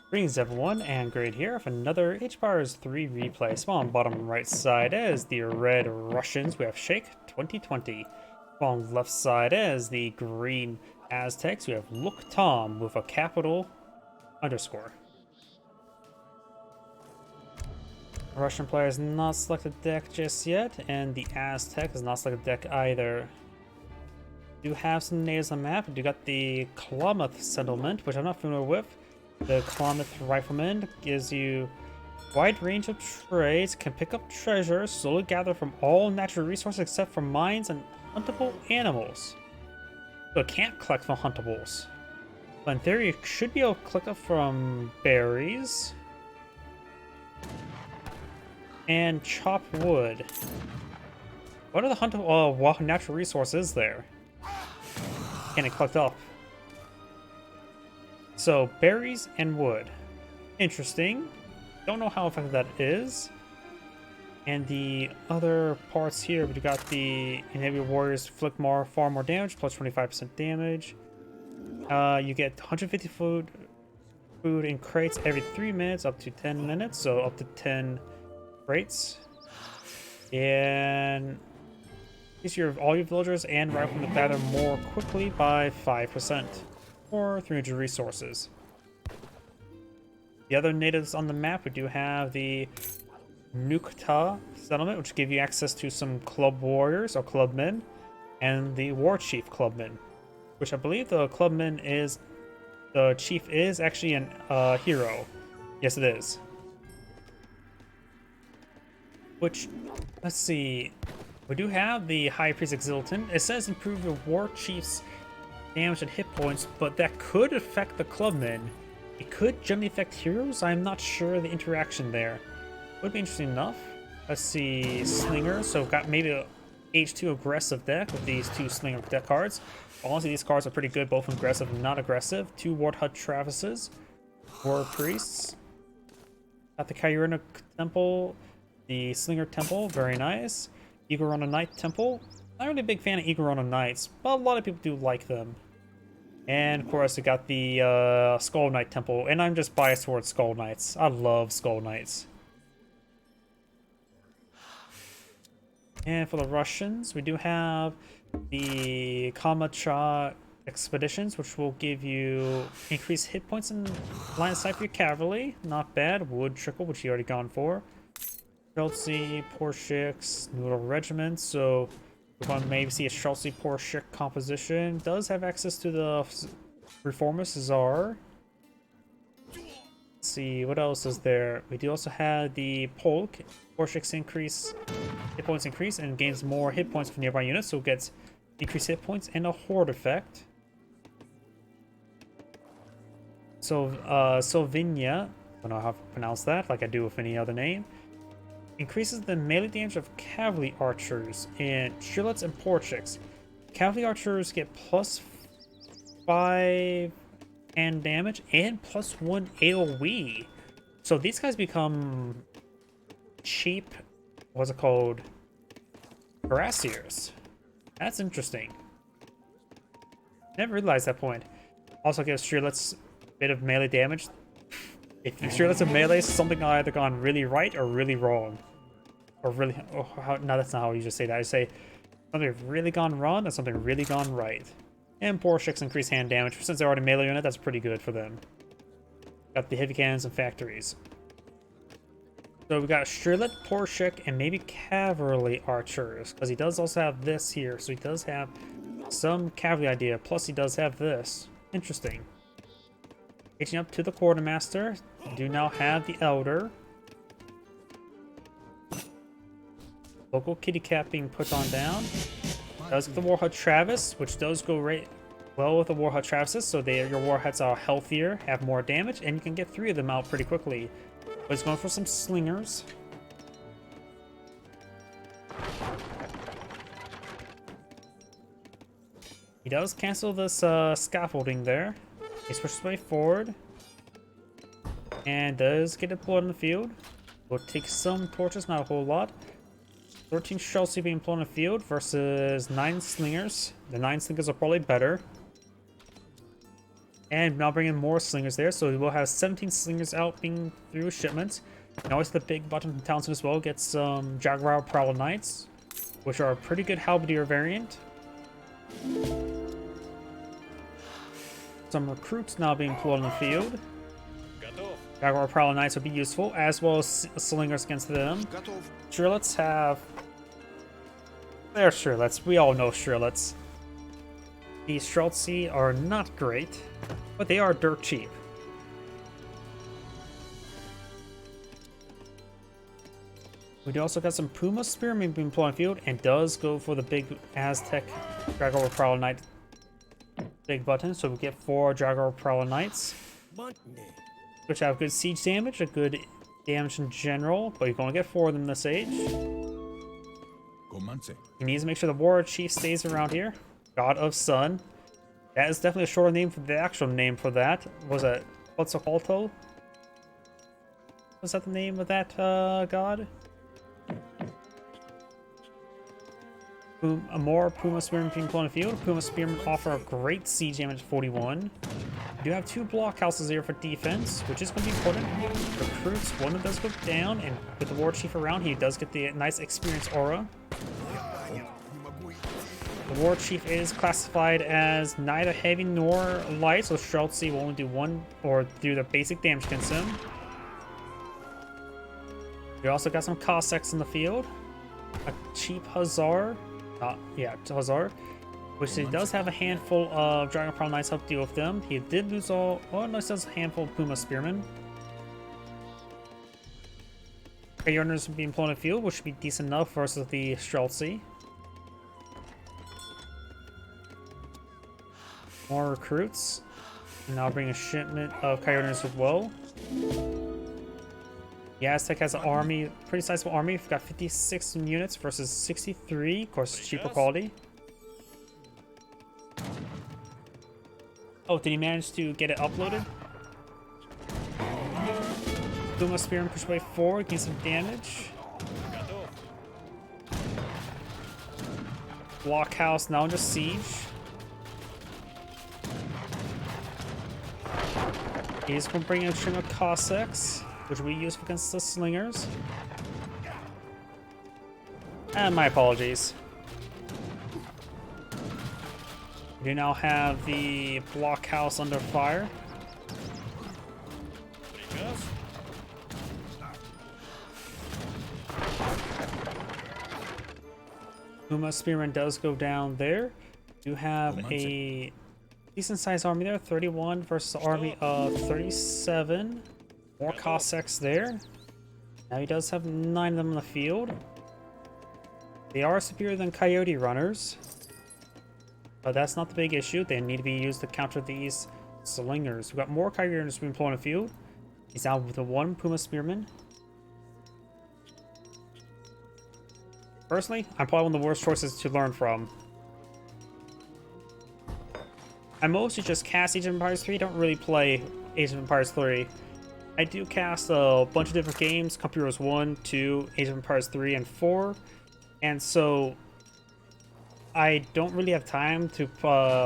Greetings everyone, and Great here with another H-Bars 3 replay. Small on bottom right side is the red Russians, we have shake2020. Small on left side is the green Aztecs, we have LoOk with a capital underscore. The Russian player has not selected deck just yet, and the Aztec has not selected deck either. We do have some natives on the map. We do got the Klamath settlement, which I'm not familiar with. The Klamath Rifleman gives you wide range of trades, can pick up treasure, slowly gather from all natural resources except for mines and huntable animals. So it can't collect from huntables. But in theory, it should be able to collect up from berries and chop wood. What are the huntable natural resources there? Can it collect up? So, berries and wood. Interesting. Don't know how effective that is. And the other parts here, we got the Inhibitor Warriors inflict far more damage, plus 25% damage. You get 150 food in crates every 3 minutes, up to 10 minutes, so up to 10 crates. And increase all your villagers and riflemen to gather more quickly by 5%. Or 300 resources. The other natives on the map, we do have the Nukta settlement, which give you access to some club warriors or clubmen, and the war chief clubmen, which I believe the clubman is the chief is actually an hero. Yes, it is. Which, let's see, we do have the High Priest Exultant. It says improve your war chief's damage and hit points, but that could affect the clubmen. It could generally affect heroes. I'm not sure the interaction there. Would be interesting enough. Let's see, Slinger. So we've got maybe a H2 aggressive deck with these two Slinger deck cards. Honestly, these cards are pretty good, both aggressive and not aggressive. Two Ward Hut Travises, War Priests. Got the Kyurna Temple, the Slinger Temple, very nice. Igorona Knight Temple. Not really a big fan of Igorona Knights, but a lot of people do like them. And of course, we got the Skull Knight Temple, and I'm just biased towards Skull Knights. I love Skull Knights. And for the Russians, we do have the Kamacha Expeditions, which will give you increased hit points and line of sight for your cavalry. Not bad. Wood Trickle, which you already gone for. Chelsea, Porshix, Noodle Regiment, so we're going to maybe see a Chelsea Porshik composition. Does have access to the Reformist Czar. Let's see, what else is there? We do also have the Polk. Porshik's increase, hit points increase, and gains more hit points from nearby units, so it gets increased hit points and a horde effect. So, Sylvinia, I don't know how to pronounce that, like I do with any other name. Increases the melee damage of cavalry archers and Shillets and Porchiks. Cavalry archers get plus 5 and damage and plus 1 AoE. So these guys become cheap, what's it called? Cuirassiers. That's interesting. Never realized that point. Also gives Shillets a bit of melee damage. If your Shillets of melee, something either gone really right or really wrong. Or really, no, that's not how you just say that. I say something really gone wrong and something really gone right. And Porshik's increased hand damage. Since they're already melee unit, that's pretty good for them. Got the heavy cannons and factories. So we got Shrillet, Porshik, and maybe cavalry archers. Because he does also have this here. So he does have some cavalry idea. Plus he does have this. Interesting. Reaching up to the quartermaster. Do now have the elder. Local kitty cat being put on down. Does get the War Hut Travis, which does go right well with the War Hut Travises, so your War Huts are healthier, have more damage, and you can get 3 of them out pretty quickly. But he's going for some slingers. He does cancel this scaffolding there. He switches way forward. And does get deployed in the field. Will take some torches, not a whole lot. 13 Chelsea being deployed in the field versus 9 slingers. The 9 slingers are probably better. And now bringing more slingers there, so we will have 17 slingers out being through shipments. And always the big button from Townsend as well gets some Jaguar Prowler Knights, which are a pretty good halberdier variant. Some recruits now being pulled on the field. Jaguar Prowler Knights would be useful, as well as slingers against them. Shrilets have... They're Shrilets. We all know Shrilets. The Streltsy are not great, but they are dirt cheap. We do also got some Puma Spearmen being put on field, and does go for the big Aztec Jaguar Prowler Knight big button, so we get 4 Jaguar Prowler Knights, which have good siege damage, a good damage in general, but you can only get 4 of them this age. You need to make sure the War Chief stays around here. God of Sun. That is definitely a shorter name for the actual name for that. Was it Quetzalcoatl? Was that the name of that god? More Puma Spearmen being put on the field. Puma Spearmen offer a great siege damage 41. We do have 2 blockhouses here for defense, which is going to be important. Recruits, one of them does go down, and with the War Chief around, he does get the nice experience aura. The War Chief is classified as neither heavy nor light, so Streltsy will only do 1 or do the basic damage against him. We also got some Cossacks in the field. A cheap Hussar. Hussar. Which he does have a handful of Dragon Prowler Knights help deal with them. He did lose all... Oh, no, he does a handful of Puma Spearmen. Coyotes being put on the field, which should be decent enough versus the Streltsy. More recruits. And now bring a shipment of Coyotes as well. The Aztec has an army, pretty sizable army. We've got 56 units versus 63. Of course, cheaper quality. Oh, did he manage to get it uploaded? Puma Spearman push away forward, gain some damage. Blockhouse now under siege. He's going to bring in a string of Cossacks, which we use against the slingers. And my apologies. We now have the blockhouse under fire. Puma Spearman does go down there. Do have a decent sized army there, 31 versus an army of 37. More Cossacks there. Now he does have 9 of them in the field. They are superior than Coyote Runners, but that's not the big issue. They need to be used to counter these slingers. We've got more Coyote Runners being put on the field. He's out with the 1 Puma Spearman. Personally, I'm probably one of the worst choices to learn from. I mostly just cast Age of Empires 3, don't really play Age of Empires 3. I do cast a bunch of different games, Company Heroes 1, 2, Age of Empires 3, and 4. And so, I don't really have time to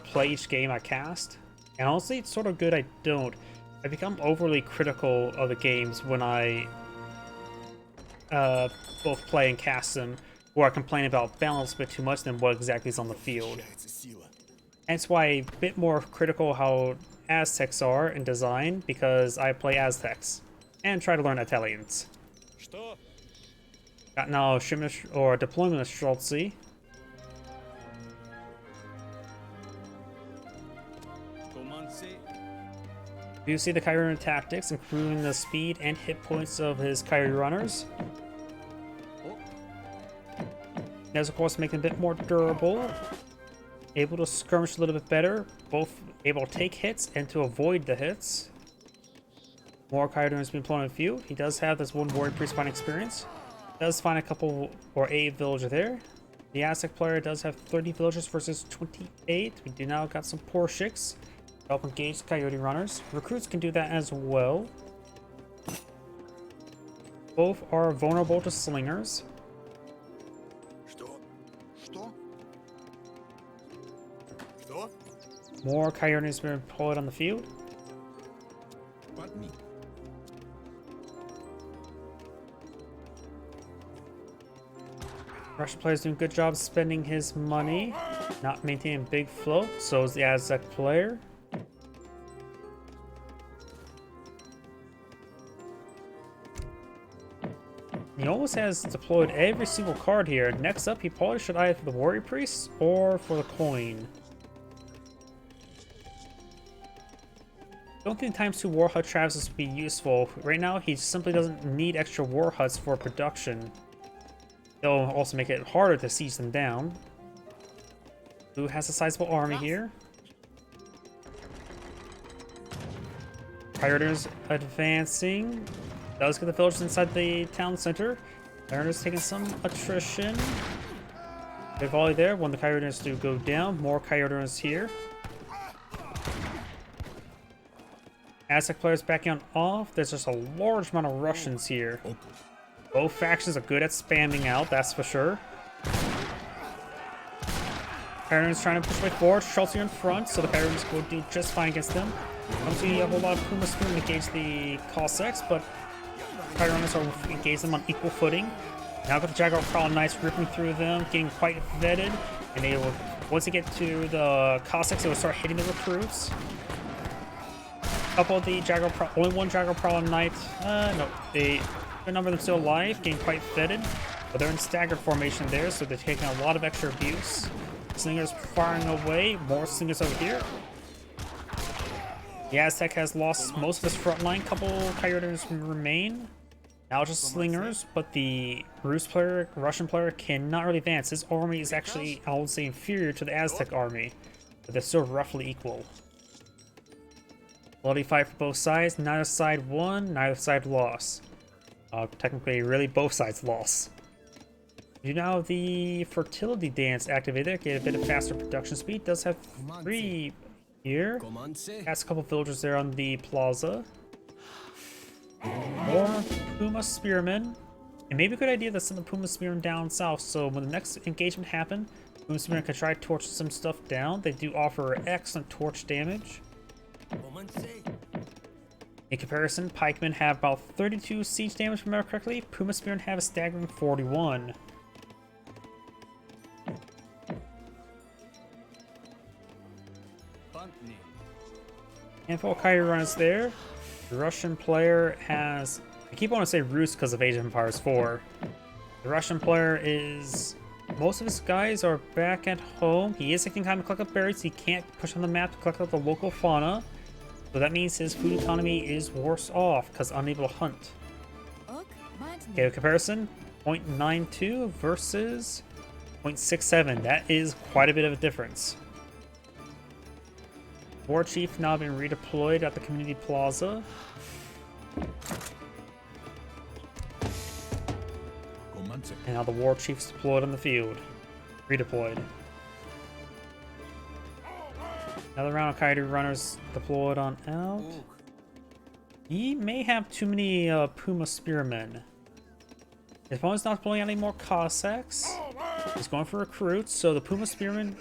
play each game I cast. And honestly, it's sort of good I don't. I become overly critical of the games when I both play and cast them, where I complain about balance a bit too much than what exactly is on the field. That's why I'm a bit more critical how Aztecs are in design, because I play Aztecs and try to learn Italians. Got now shipment or deployment of Streltsy. You see the Coyote tactics, improving the speed and hit points of his Coyote Runners. As of course making them a bit more durable. Able to skirmish a little bit better, both able to take hits and to avoid the hits. More Coyote Runners being put on the field. He does have this 1 Warrior Priest find experience. Does find a couple or a villager there. The Aztec player does have 30 villagers versus 28. We do now got some poor shicks to help engage the Coyote Runners. Recruits can do that as well. Both are vulnerable to slingers. More coyotes been deployed on the field. Russian player's doing a good job spending his money, not maintaining big float. So is the Aztec player. He almost has deployed every single card here. Next up, he probably should either for the Warrior Priest or for the coin. Don't think ×2 War Hut Travis would be useful. Right now, he simply doesn't need extra War Huts for production. They'll also make it harder to siege them down. Who has a sizable army here? Pirates advancing. Does get the villagers inside the town center. Pirates taking some attrition. Big volley there. When the coyotes do go down, more coyotes here. Aztec players backing on off. There's just a large amount of Russians here. Both factions are good at spamming out, that's for sure. Paladins trying to push way forward. Schultz here in front, so the Paladins will do just fine against them. Obviously, a whole lot of Puma Spear engage the Cossacks, but Paladins are engage them on equal footing. Now got the Jaguar Prowler Knights ripping through them, getting quite vetted, and they will, once they get to the Cossacks, they will start hitting the recruits. Couple of the Jaguar, only one Jaguar Prowler Knight. No, a good number of them still alive, getting quite fitted, but they're in staggered formation there, so they're taking a lot of extra abuse. Slingers firing away, more slingers over here. The Aztec has lost most of his front line. Couple coyotes remain. Now just slingers, but the Russian player cannot really advance. His army is actually, I would say, inferior to the Aztec army, but they're still roughly equal. Bloody fight for both sides. Neither side won, neither side lost. Technically, really both sides lost. You now have the fertility dance activated. Get a bit of faster production speed. Does have 3 here. Has a couple villagers there on the plaza. More Puma Spearmen. It may be a good idea to send the Puma Spearmen down south, so when the next engagement happens, Puma Spearmen can try to torch some stuff down. They do offer excellent torch damage. In comparison, pikemen have about 32 siege damage, if I remember correctly. Puma Spearmen have a staggering 41. Handful of coyote runners there. The Russian player has... I keep wanting to say Rus because of Age of Empires 4. The Russian player is... Most of his guys are back at home. He is taking time to collect up berries. He can't push on the map to collect up the local fauna. So that means his food economy is worse off because unable to hunt. Okay, in comparison, 0.92 versus 0.67. That is quite a bit of a difference. War Chief now been redeployed at the community plaza. And now the War Chief's deployed on the field. Redeployed. Another round of coyote runners deployed on out. He may have too many Puma Spearmen. His opponent's not deploying any more Cossacks. He's going for recruits, so the Puma Spearmen,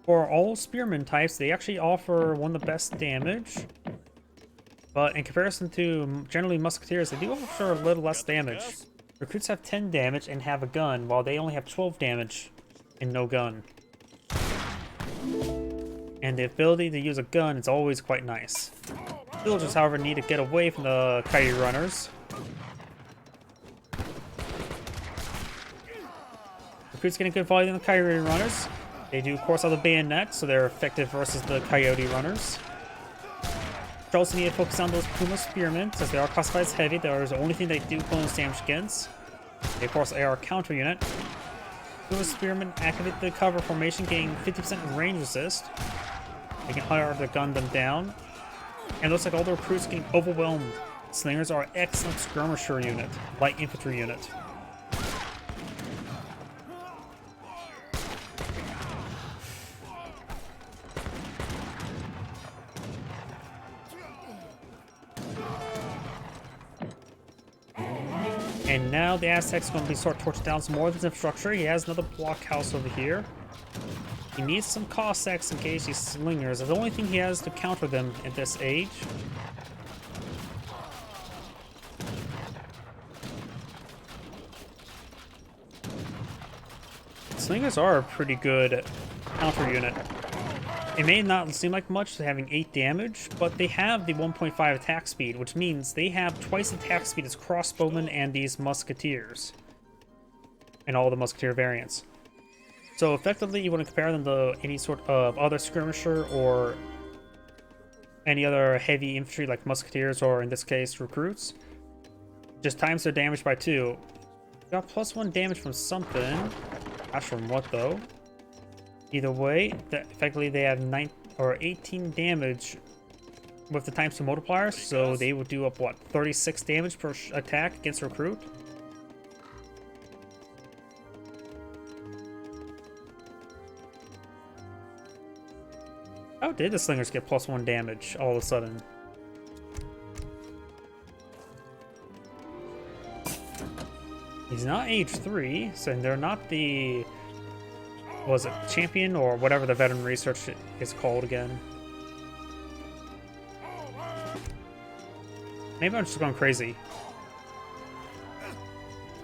for all Spearmen types, they actually offer one of the best damage. But in comparison to generally Musketeers, they do offer a little less damage. Recruits have 10 damage and have a gun, while they only have 12 damage and no gun. And the ability to use a gun is always quite nice. Villagers, however, need to get away from the coyote runners. Recruits getting good volume on the coyote runners. They do, of course, have the bayonet, so they're effective versus the coyote runners. You also need to focus on those Puma Spearmen, since they are classified as heavy. That is the only thing they do bonus damage against. They, of course, are a counter unit. Puma Spearmen activate the cover formation, gaining 50% range resist. They can hard gun them down. And it looks like all the recruits getting overwhelmed. Slingers are an excellent skirmisher unit, light infantry unit. And now the Aztecs going to be sort of torched down some more of his infrastructure. He has another blockhouse over here. He needs some Cossacks in case these slingers are the only thing he has to counter them at this age. Slingers are a pretty good counter unit. It may not seem like much, having 8 damage, but they have the 1.5 attack speed, which means they have twice the attack speed as crossbowmen and these musketeers. And all the musketeer variants. So effectively, you want to compare them to any sort of other skirmisher or any other heavy infantry like musketeers or, in this case, recruits. Just times their damage by 2. Got +1 damage from something. Not from what though. Either way, effectively they have 9 or 18 damage with the times 2 multipliers, so they would do up what, 36 damage per attack against a recruit. How did the slingers get +1 damage all of a sudden? He's not age 3, so they're not the, was it champion or whatever the veteran research is called again. Maybe I'm just going crazy.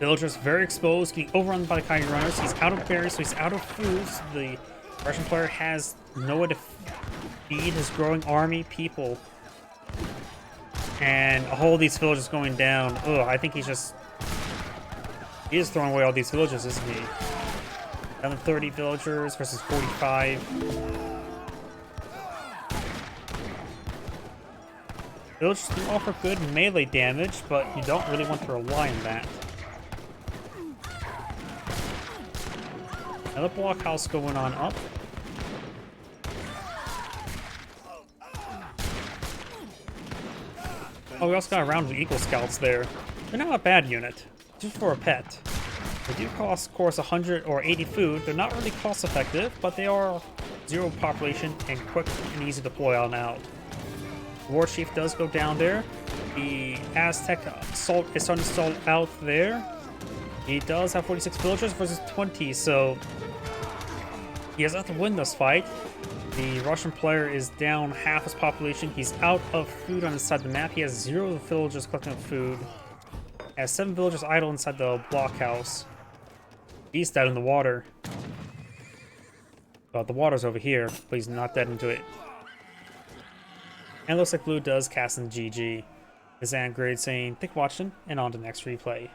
Villagers very exposed, getting overrun by the Kaiju runners. He's out of berries, so he's out of food. So the Russian player has no way to feed his growing army people. And all these villagers going down. Ugh, I think he's just... He is throwing away all these villagers, isn't he? Down to 30 villagers versus 45. Villagers do offer good melee damage, but you don't really want to rely on that. Another blockhouse going on up. Oh, we also got a round of Eagle Scouts there. They're not a bad unit, just for a pet. They do cost, of course, 100 or 80 food. They're not really cost effective, but they are 0 population and quick and easy to deploy on out. War Chief does go down there. The Aztec assault is starting to stall out there. He does have 46 villagers versus 20, so he has not to win this fight. The Russian player is down half his population. He's out of food on his side of the map. He has 0 villagers collecting food. He has 7 villagers idle inside the blockhouse. He's dead in the water. Well, the water's over here, but he's not dead into it. And it looks like Blue does cast in GG. This is Grade saying, thanks for watching, and on to the next replay.